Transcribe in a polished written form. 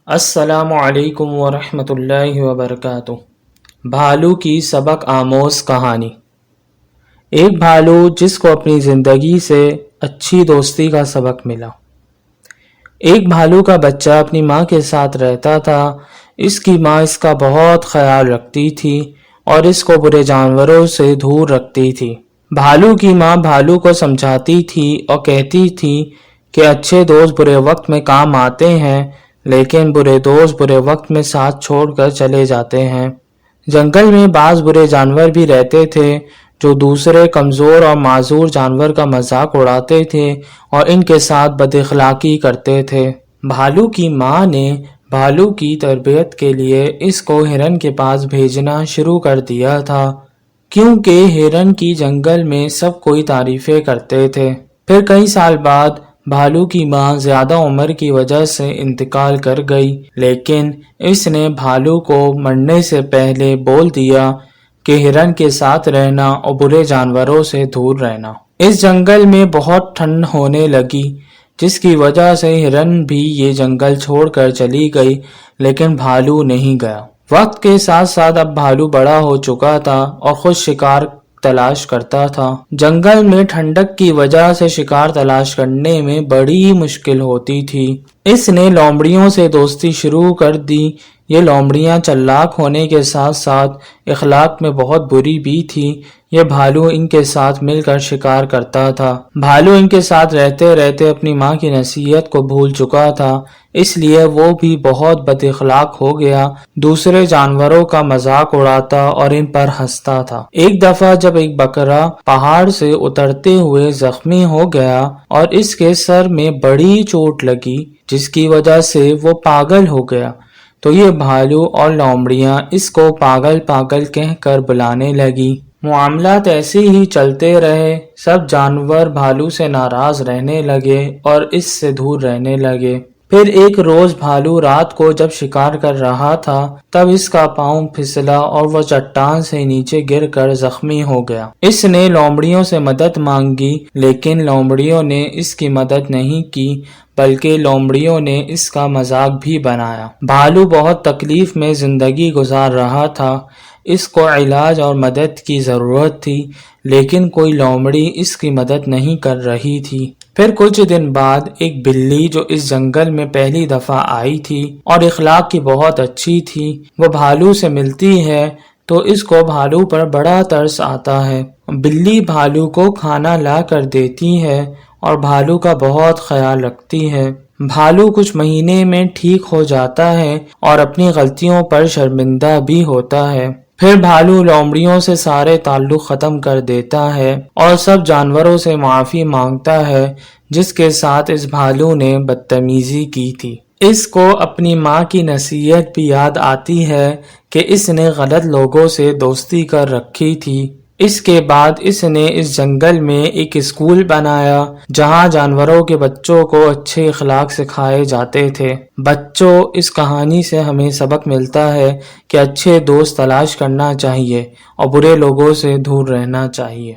السلام علیکم ورحمۃ اللہ وبرکاتہ۔ بھالو کی سبق آموز کہانی۔ ایک بھالو جس کو اپنی زندگی سے اچھی دوستی کا سبق ملا۔ ایک بھالو کا بچہ اپنی ماں کے ساتھ رہتا تھا۔ اس کی ماں اس کا بہت خیال رکھتی تھی اور اس کو برے جانوروں سے دور رکھتی تھی۔ بھالو کی ماں بھالو کو سمجھاتی تھی اور کہتی تھی کہ اچھے دوست برے وقت میں کام آتے ہیں، لیکن برے دوست برے وقت میں ساتھ چھوڑ کر چلے جاتے ہیں۔ جنگل میں بعض برے جانور بھی رہتے تھے جو دوسرے کمزور اور معذور جانور کا مذاق اڑاتے تھے اور ان کے ساتھ بد اخلاقی کرتے تھے۔ بھالو کی ماں نے بھالو کی تربیت کے لیے اس کو ہرن کے پاس بھیجنا شروع کر دیا تھا، کیونکہ ہرن کی جنگل میں سب کوئی تعریفیں کرتے تھے۔ پھر کئی سال بعد بھالو کی ماں زیادہ عمر کی وجہ سے انتقال کر گئی، لیکن اس نے بھالو کو مرنے سے پہلے بول دیا کہ ہرن کے ساتھ رہنا اور برے جانوروں سے دور رہنا۔ اس جنگل میں بہت ٹھنڈ ہونے لگی، جس کی وجہ سے ہرن بھی یہ جنگل چھوڑ کر چلی گئی، لیکن بھالو نہیں گیا۔ وقت کے ساتھ ساتھ اب بھالو بڑا ہو چکا تھا اور خود شکار تلاش کرتا تھا۔ جنگل میں ٹھنڈک کی وجہ سے شکار تلاش کرنے میں بڑی مشکل ہوتی تھی۔ اس نے لومڑیوں سے دوستی شروع کر دی۔ یہ لومڑیاں چالاک ہونے کے ساتھ ساتھ اخلاق میں بہت بری بھی تھی۔ یہ بھالو ان کے ساتھ مل کر شکار کرتا تھا۔ بھالو ان کے ساتھ رہتے رہتے اپنی ماں کی نصیحت کو بھول چکا تھا، اس لیے وہ بھی بہت بد اخلاق ہو گیا، دوسرے جانوروں کا مذاق اڑاتا اور ان پر ہنستا تھا۔ ایک دفعہ جب ایک بکرا پہاڑ سے اترتے ہوئے زخمی ہو گیا اور اس کے سر میں بڑی چوٹ لگی، جس کی وجہ سے وہ پاگل ہو گیا، تو یہ بھالو اور لومڑیاں اس کو پاگل پاگل کہہ کر بلانے لگی۔ معاملات ایسے ہی چلتے رہے۔ سب جانور بھالو سے ناراض رہنے لگے اور اس سے دور رہنے لگے۔ پھر ایک روز بھالو رات کو جب شکار کر رہا تھا، تب اس کا پاؤں پھسلا اور وہ چٹان سے نیچے گر کر زخمی ہو گیا۔ اس نے لومڑیوں سے مدد مانگی، لیکن لومڑیوں نے اس کی مدد نہیں کی، بلکہ لومڑیوں نے اس کا مذاق بھی بنایا۔ بھالو بہت تکلیف میں زندگی گزار رہا تھا۔ اس کو علاج اور مدد کی ضرورت تھی، لیکن کوئی لومڑی اس کی مدد نہیں کر رہی تھی۔ پھر کچھ دن بعد ایک بلی جو اس جنگل میں پہلی دفعہ آئی تھی اور اخلاق کی بہت اچھی تھی، وہ بھالو سے ملتی ہے تو اس کو بھالو پر بڑا ترس آتا ہے۔ بلی بھالو کو کھانا لا کر دیتی ہے اور بھالو کا بہت خیال رکھتی ہے۔ بھالو کچھ مہینے میں ٹھیک ہو جاتا ہے اور اپنی غلطیوں پر شرمندہ بھی ہوتا ہے۔ پھر بھالو لومڑیوں سے سارے تعلق ختم کر دیتا ہے اور سب جانوروں سے معافی مانگتا ہے جس کے ساتھ اس بھالو نے بدتمیزی کی تھی۔ اس کو اپنی ماں کی نصیحت بھی یاد آتی ہے کہ اس نے غلط لوگوں سے دوستی کر رکھی تھی۔ اس کے بعد اس نے اس جنگل میں ایک اسکول بنایا جہاں جانوروں کے بچوں کو اچھے اخلاق سکھائے جاتے تھے۔ بچوں، اس کہانی سے ہمیں سبق ملتا ہے کہ اچھے دوست تلاش کرنا چاہیے اور برے لوگوں سے دور رہنا چاہیے۔